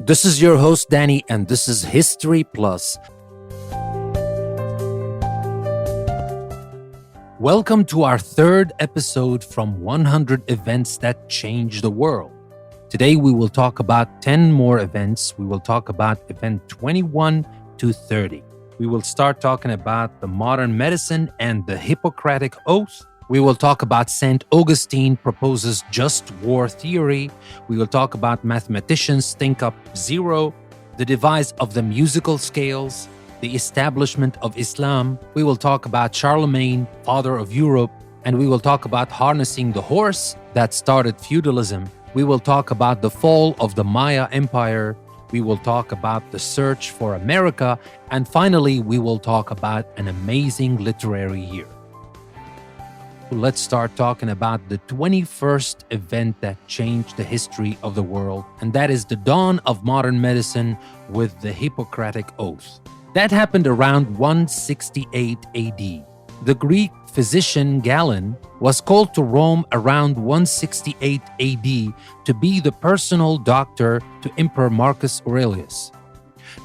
This is your host, Danny, and this is History Plus. Welcome to our third episode from 100 Events That Changed the World. Today we will talk about 10 more events. We will talk about event 21 to 30. We will start talking about the modern medicine and the Hippocratic Oath. We will talk about St. Augustine proposes just war theory. We will talk about mathematicians think up zero, the device of the musical scales, the establishment of Islam. We will talk about Charlemagne, father of Europe, and we will talk about harnessing the horse that started feudalism. We will talk about the fall of the Maya Empire. We will talk about the search for America. And finally, we will talk about an amazing literary year. Let's start talking about the 21st event that changed the history of the world, and that is the dawn of modern medicine with the Hippocratic Oath. That happened around 168 AD. The Greek physician Galen was called to Rome around 168 AD to be the personal doctor to Emperor Marcus Aurelius.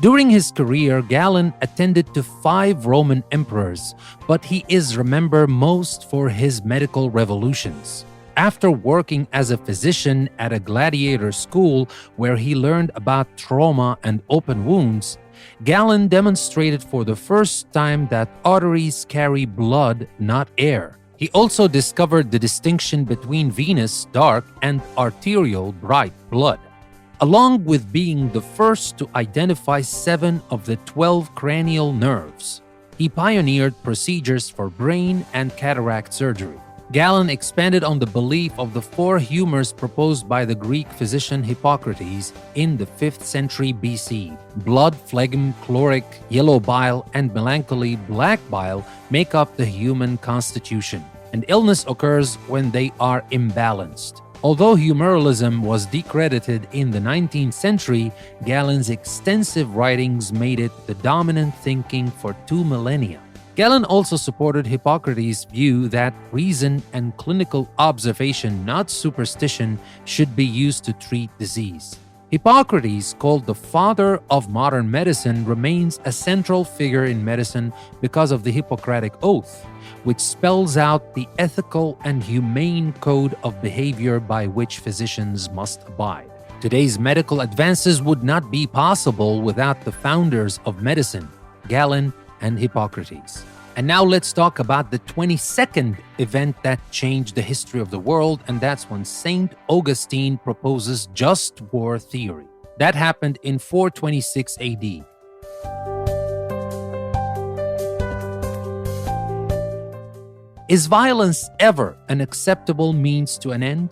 During his career, Galen attended to 5 Roman emperors, but he is remembered most for his medical revolutions. After working as a physician at a gladiator school where he learned about trauma and open wounds, Galen demonstrated for the first time that arteries carry blood, not air. He also discovered the distinction between venous, dark, and arterial, bright blood. Along with being the first to identify 7 of the 12 cranial nerves, he pioneered procedures for brain and cataract surgery. Galen expanded on the belief of the 4 humors proposed by the Greek physician Hippocrates in the 5th century BC. Blood, phlegm, chloric, yellow bile, and melancholy, black bile, make up the human constitution, and illness occurs when they are imbalanced. Although humorism was decredited in the 19th century, Galen's extensive writings made it the dominant thinking for 2 millennia. Galen also supported Hippocrates' view that reason and clinical observation, not superstition, should be used to treat disease. Hippocrates, called the father of modern medicine, remains a central figure in medicine because of the Hippocratic Oath, which spells out the ethical and humane code of behavior by which physicians must abide. Today's medical advances would not be possible without the founders of medicine, Galen and Hippocrates. And now let's talk about the 22nd event that changed the history of the world, and that's when St. Augustine proposes just war theory. That happened in 426 AD. Is violence ever an acceptable means to an end?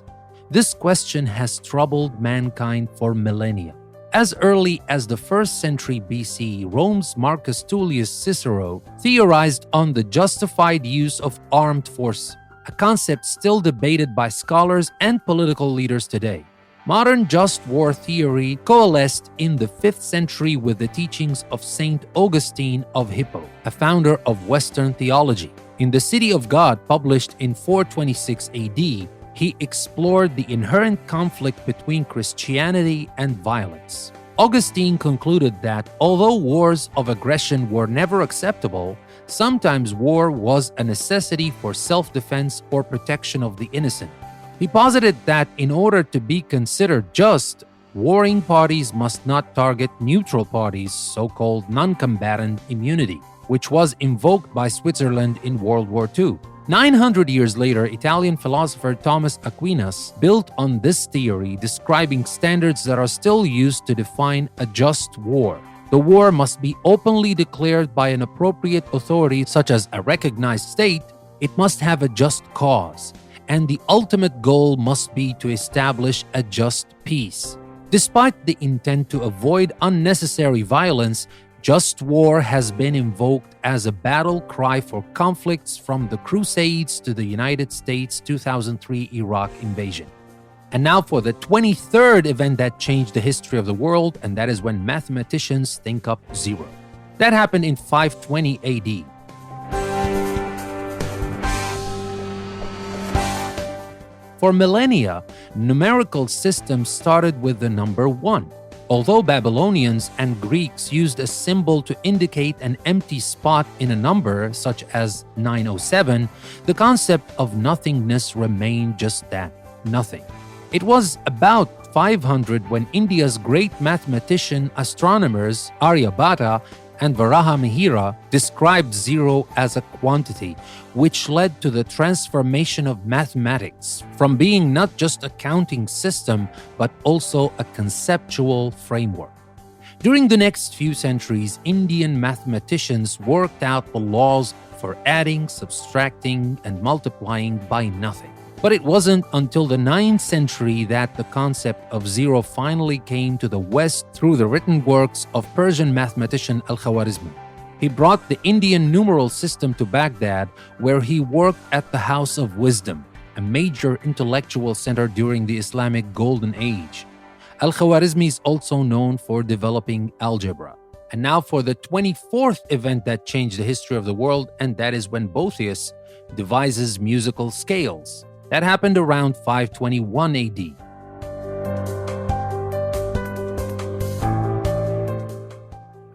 This question has troubled mankind for millennia. As early as the 1st century BC, Rome's Marcus Tullius Cicero theorized on the justified use of armed force, a concept still debated by scholars and political leaders today. Modern just war theory coalesced in the 5th century with the teachings of St. Augustine of Hippo, a founder of Western theology. In The City of God, published in 426 AD, he explored the inherent conflict between Christianity and violence. Augustine concluded that although wars of aggression were never acceptable, sometimes war was a necessity for self-defense or protection of the innocent. He posited that in order to be considered just, warring parties must not target neutral parties, so-called non-combatant immunity, which was invoked by Switzerland in World War II. 900 years later, Italian philosopher Thomas Aquinas built on this theory, describing standards that are still used to define a just war. The war must be openly declared by an appropriate authority, such as a recognized state. It must have a just cause, and the ultimate goal must be to establish a just peace. Despite the intent to avoid unnecessary violence, just war has been invoked as a battle cry for conflicts from the Crusades to the United States 2003 Iraq invasion. And now for the 23rd event that changed the history of the world, and that is when mathematicians think up zero. That happened in 520 AD. For millennia, numerical systems started with the number 1. Although Babylonians and Greeks used a symbol to indicate an empty spot in a number, such as 907, the concept of nothingness remained just that, nothing. It was about 500 when India's great mathematician astronomers Aryabhata and Varahamihira described zero as a quantity, which led to the transformation of mathematics from being not just a counting system, but also a conceptual framework. During the next few centuries, Indian mathematicians worked out the laws for adding, subtracting, and multiplying by nothing. But it wasn't until the 9th century that the concept of zero finally came to the West through the written works of Persian mathematician Al-Khwarizmi. He brought the Indian numeral system to Baghdad, where he worked at the House of Wisdom, a major intellectual center during the Islamic Golden Age. Al-Khwarizmi is also known for developing algebra. And now for the 24th event that changed the history of the world, and that is when Boethius devises musical scales. That happened around 521 AD.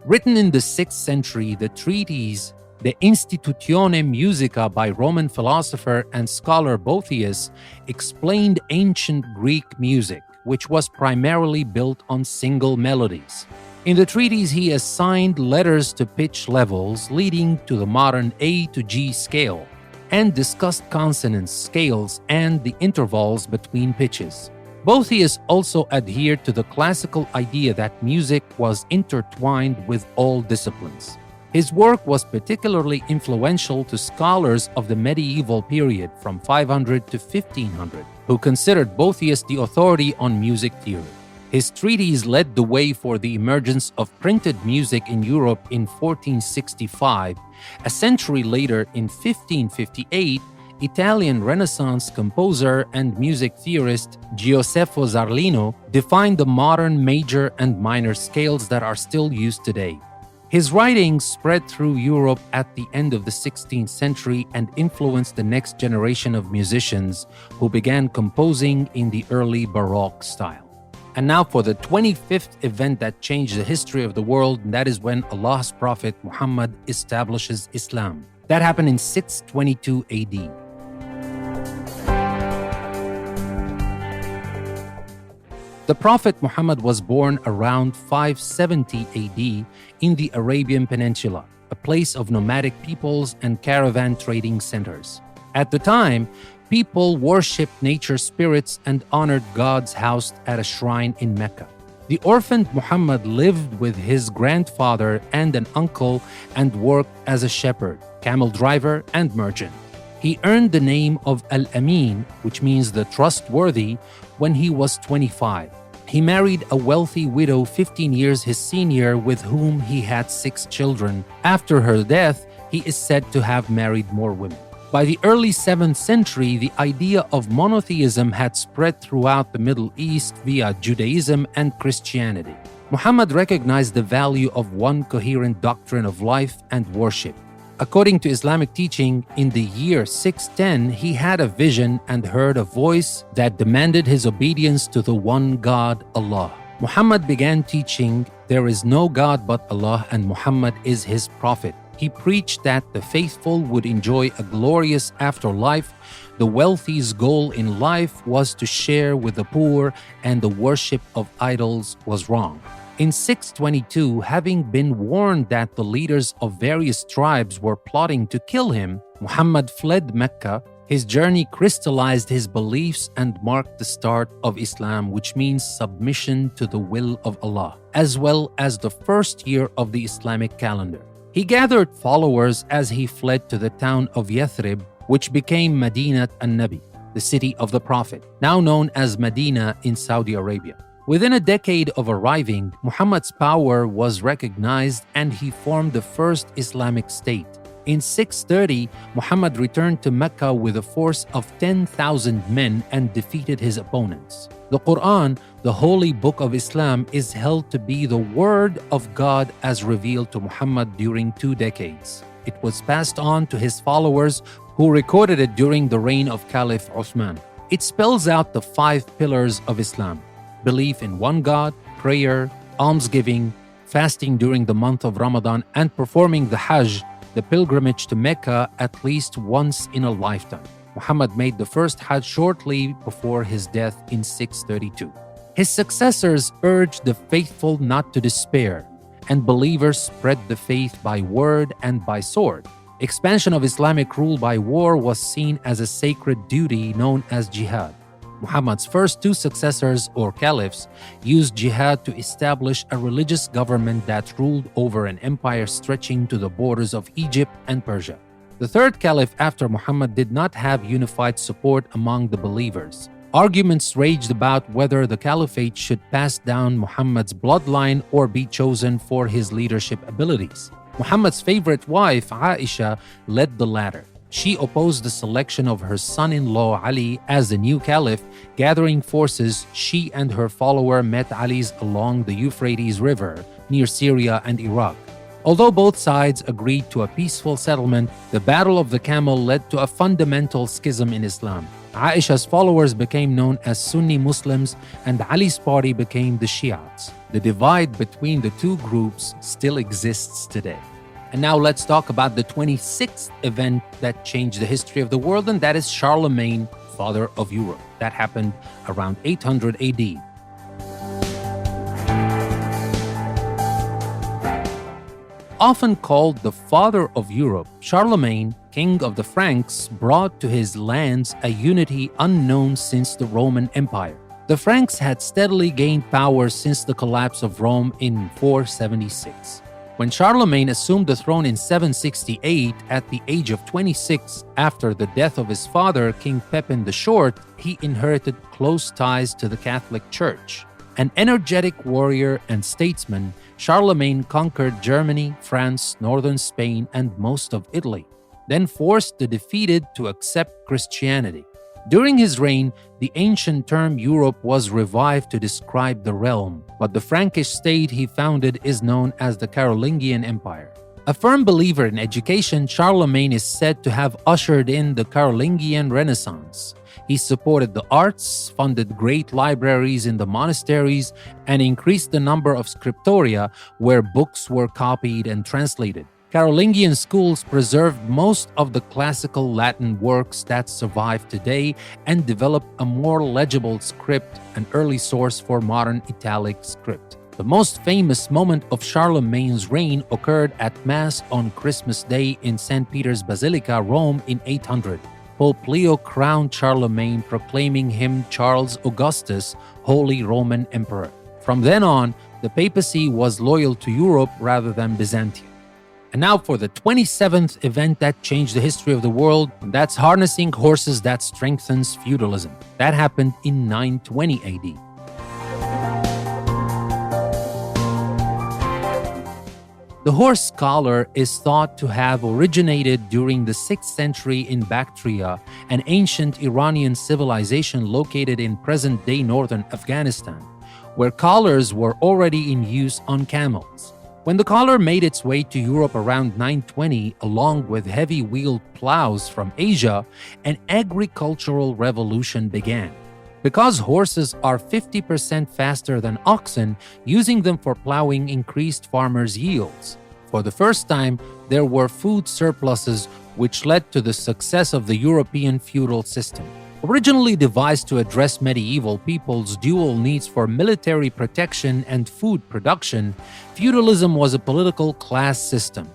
Written in the 6th century, the treatise De Institutione Musica by Roman philosopher and scholar Boethius explained ancient Greek music, which was primarily built on single melodies. In the treatise, he assigned letters to pitch levels, leading to the modern A to G scale, and discussed consonants, scales, and the intervals between pitches. Boethius also adhered to the classical idea that music was intertwined with all disciplines. His work was particularly influential to scholars of the medieval period from 500 to 1500, who considered Boethius the authority on music theory. His treatise led the way for the emergence of printed music in Europe in 1465. A century later, in 1558, Italian Renaissance composer and music theorist Gioseffo Zarlino defined the modern major and minor scales that are still used today. His writings spread through Europe at the end of the 16th century and influenced the next generation of musicians who began composing in the early Baroque style. And now for the 25th event that changed the history of the world, and that is when Allah's Prophet Muhammad establishes Islam. That happened in 622 AD. The Prophet Muhammad was born around 570 AD in the Arabian Peninsula, a place of nomadic peoples and caravan trading centers. At the time, people worshipped nature spirits and honored gods housed at a shrine in Mecca. The orphaned Muhammad lived with his grandfather and an uncle and worked as a shepherd, camel driver, and merchant. He earned the name of Al-Amin, which means the trustworthy, when he was 25. He married a wealthy widow 15 years his senior with whom he had 6 children. After her death, he is said to have married more women. By the early 7th century, the idea of monotheism had spread throughout the Middle East via Judaism and Christianity. Muhammad recognized the value of one coherent doctrine of life and worship. According to Islamic teaching, in the year 610, he had a vision and heard a voice that demanded his obedience to the one God, Allah. Muhammad began teaching, "There is no God but Allah, and Muhammad is his prophet." He preached that the faithful would enjoy a glorious afterlife. The wealthy's goal in life was to share with the poor, and the worship of idols was wrong. In 622, having been warned that the leaders of various tribes were plotting to kill him, Muhammad fled Mecca. His journey crystallized his beliefs and marked the start of Islam, which means submission to the will of Allah, as well as the first year of the Islamic calendar. He gathered followers as he fled to the town of Yathrib, which became Madinat an-Nabi, the city of the Prophet, now known as Medina in Saudi Arabia. Within a decade of arriving, Muhammad's power was recognized and he formed the first Islamic state. In 630, Muhammad returned to Mecca with a force of 10,000 men and defeated his opponents. The Quran, the holy book of Islam, is held to be the word of God as revealed to Muhammad during 2 decades. It was passed on to his followers who recorded it during the reign of Caliph Uthman. It spells out the 5 pillars of Islam: belief in one God, prayer, almsgiving, fasting during the month of Ramadan, and performing the Hajj, the pilgrimage to Mecca, at least once in a lifetime. Muhammad made the first Hajj shortly before his death in 632. His successors urged the faithful not to despair, and believers spread the faith by word and by sword. Expansion of Islamic rule by war was seen as a sacred duty known as jihad. Muhammad's first two successors, or caliphs, used jihad to establish a religious government that ruled over an empire stretching to the borders of Egypt and Persia. The third caliph after Muhammad did not have unified support among the believers. Arguments raged about whether the caliphate should pass down Muhammad's bloodline or be chosen for his leadership abilities. Muhammad's favorite wife, Aisha, led the latter. She opposed the selection of her son-in-law Ali as the new caliph. Gathering forces, she and her follower met Ali's along the Euphrates River near Syria and Iraq. Although both sides agreed to a peaceful settlement, the Battle of the Camel led to a fundamental schism in Islam. Aisha's followers became known as Sunni Muslims, and Ali's party became the Shiites. The divide between the two groups still exists today. And now let's talk about the 26th event that changed the history of the world, and that is Charlemagne, father of Europe. That happened around 800 AD. Often called the father of Europe, Charlemagne, king of the Franks, brought to his lands a unity unknown since the Roman Empire. The Franks had steadily gained power since the collapse of Rome in 476. When Charlemagne assumed the throne in 768 at the age of 26, after the death of his father, King Pepin the Short, he inherited close ties to the Catholic Church. An energetic warrior and statesman, Charlemagne conquered Germany, France, northern Spain, and most of Italy, then forced the defeated to accept Christianity. During his reign, the ancient term Europe was revived to describe the realm, but the Frankish state he founded is known as the Carolingian Empire. A firm believer in education, Charlemagne is said to have ushered in the Carolingian Renaissance. He supported the arts, funded great libraries in the monasteries, and increased the number of scriptoria where books were copied and translated. Carolingian schools preserved most of the classical Latin works that survive today and developed a more legible script, an early source for modern Italic script. The most famous moment of Charlemagne's reign occurred at Mass on Christmas Day in St. Peter's Basilica, Rome in 800. Pope Leo crowned Charlemagne, proclaiming him Charles Augustus, Holy Roman Emperor. From then on, the papacy was loyal to Europe rather than Byzantium. And now for the 27th event that changed the history of the world, and that's harnessing horses that strengthens feudalism. That happened in 920 AD. The horse collar is thought to have originated during the 6th century in Bactria, an ancient Iranian civilization located in present-day northern Afghanistan, where collars were already in use on camels. When the collar made its way to Europe around 920, along with heavy-wheeled plows from Asia, an agricultural revolution began. Because horses are 50% faster than oxen, using them for plowing increased farmers' yields. For the first time, there were food surpluses, which led to the success of the European feudal system. Originally devised to address medieval people's dual needs for military protection and food production, feudalism was a political class system.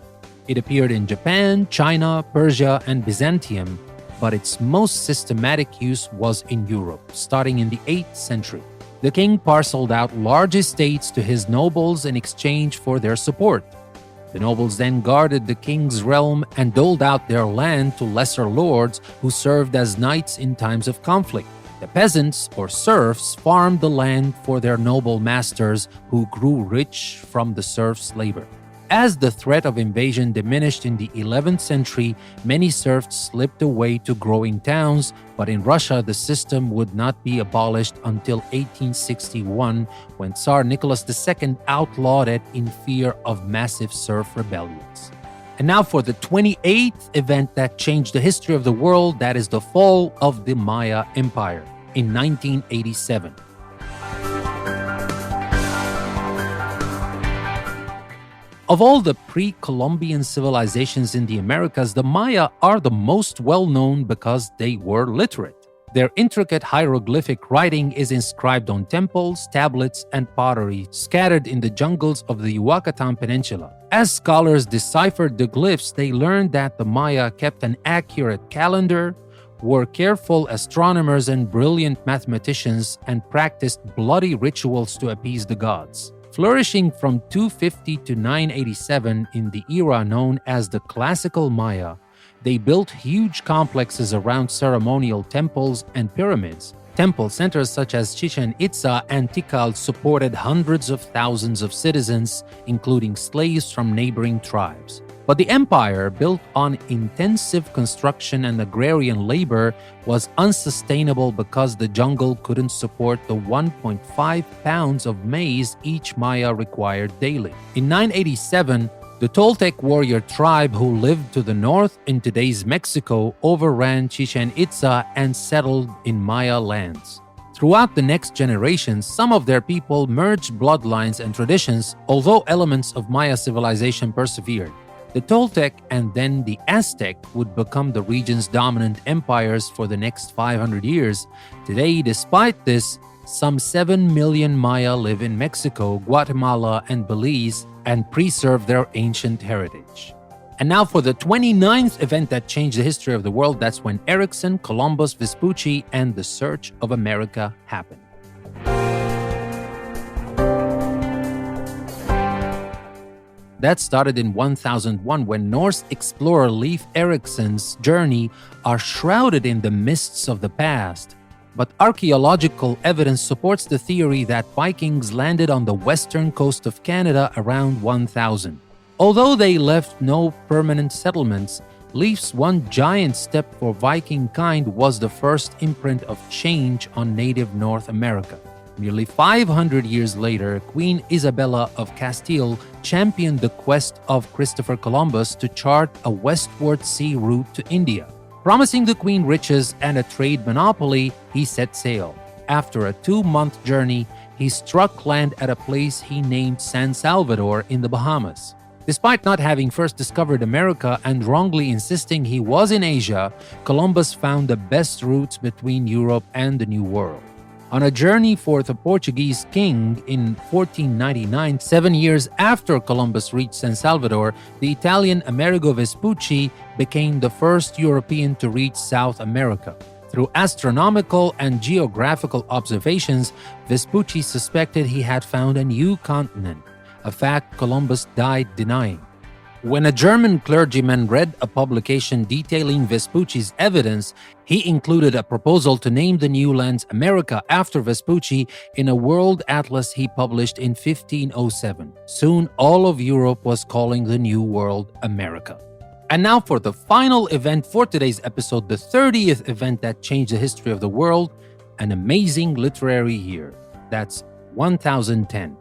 It appeared in Japan, China, Persia, and Byzantium, but its most systematic use was in Europe, starting in the 8th century. The king parceled out large estates to his nobles in exchange for their support. The nobles then guarded the king's realm and doled out their land to lesser lords who served as knights in times of conflict. The peasants, or serfs, farmed the land for their noble masters who grew rich from the serfs' labor. As the threat of invasion diminished in the 11th century, many serfs slipped away to growing towns, but in Russia the system would not be abolished until 1861, when Tsar Nicholas II outlawed it in fear of massive serf rebellions. And now for the 28th event that changed the history of the world, that is the fall of the Maya Empire in 1987. Of all the pre-Columbian civilizations in the Americas, the Maya are the most well-known because they were literate. Their intricate hieroglyphic writing is inscribed on temples, tablets, and pottery scattered in the jungles of the Yucatan Peninsula. As scholars deciphered the glyphs, they learned that the Maya kept an accurate calendar, were careful astronomers and brilliant mathematicians, and practiced bloody rituals to appease the gods. Flourishing from 250 to 987 in the era known as the Classical Maya, they built huge complexes around ceremonial temples and pyramids. Temple centers such as Chichen Itza and Tikal supported hundreds of thousands of citizens, including slaves from neighboring tribes. But the empire, built on intensive construction and agrarian labor, was unsustainable because the jungle couldn't support the 1.5 pounds of maize each Maya required daily. In 987, the Toltec warrior tribe who lived to the north in today's Mexico overran Chichen Itza and settled in Maya lands. Throughout the next generations, some of their people merged bloodlines and traditions, although elements of Maya civilization persevered. The Toltec and then the Aztec would become the region's dominant empires for the next 500 years. Today, despite this, some 7 million Maya live in Mexico, Guatemala, and Belize and preserve their ancient heritage. And now for the 29th event that changed the history of the world, that's when Erickson, Columbus, Vespucci, and the search of America happened. That started in 1001 when Norse explorer Leif Erikson's journey are shrouded in the mists of the past. But archaeological evidence supports the theory that Vikings landed on the western coast of Canada around 1000. Although they left no permanent settlements, Leif's one giant step for Viking kind was the first imprint of change on native North America. Nearly 500 years later, Queen Isabella of Castile championed the quest of Christopher Columbus to chart a westward sea route to India. Promising the Queen riches and a trade monopoly, he set sail. After a 2-month journey, he struck land at a place he named San Salvador in the Bahamas. Despite not having first discovered America and wrongly insisting he was in Asia, Columbus found the best routes between Europe and the New World. On a journey for the Portuguese king in 1499, 7 years after Columbus reached San Salvador, the Italian Amerigo Vespucci became the first European to reach South America. Through astronomical and geographical observations, Vespucci suspected he had found a new continent, a fact Columbus died denying. When a German clergyman read a publication detailing Vespucci's evidence, he included a proposal to name the new lands America after Vespucci in a world atlas he published in 1507. Soon, all of Europe was calling the New World America. And now for the final event for today's episode, the 30th event that changed the history of the world, an amazing literary year. That's 1010.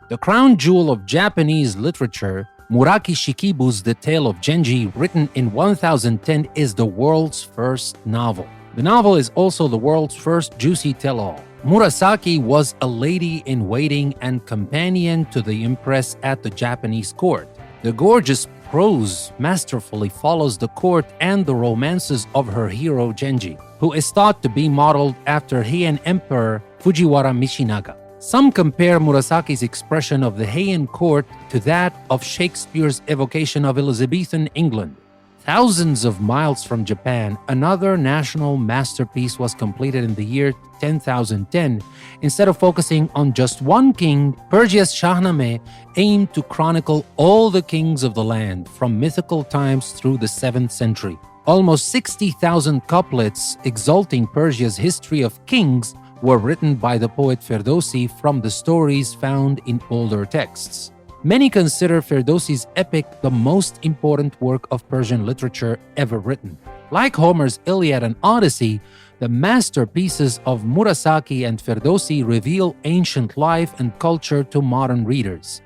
The crown jewel of Japanese literature, Muraki Shikibu's The Tale of Genji, written in 1010, is the world's first novel. The novel is also the world's first juicy tell-all. Murasaki was a lady-in-waiting and companion to the empress at the Japanese court. The gorgeous prose masterfully follows the court and the romances of her hero Genji, who is thought to be modeled after Heian Emperor Fujiwara Michinaga. Some compare Murasaki's expression of the Heian court to that of Shakespeare's evocation of Elizabethan England. Thousands of miles from Japan, another national masterpiece was completed in the year 10,010. Instead of focusing on just one king, Persia's Shahnameh aimed to chronicle all the kings of the land, from mythical times through the 7th century. Almost 60,000 couplets exalting Persia's history of kings were written by the poet Ferdowsi from the stories found in older texts. Many consider Ferdowsi's epic the most important work of Persian literature ever written. Like Homer's Iliad and Odyssey, the masterpieces of Murasaki and Ferdowsi reveal ancient life and culture to modern readers.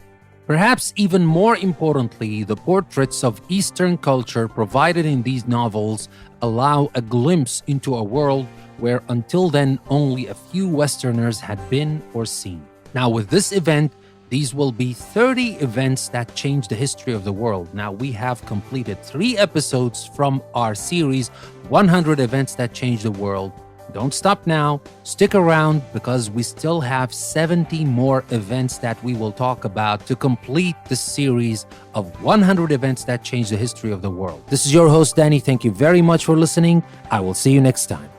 Perhaps even more importantly, the portraits of Eastern culture provided in these novels allow a glimpse into a world where until then only a few Westerners had been or seen. Now, with this event, these will be 30 events that changed the history of the world. Now, we have completed 3 episodes from our series, 100 Events That Changed the World. Don't stop now. Stick around because we still have 70 more events that we will talk about to complete the series of 100 events that changed the history of the world. This is your host, Danny. Thank you very much for listening. I will see you next time.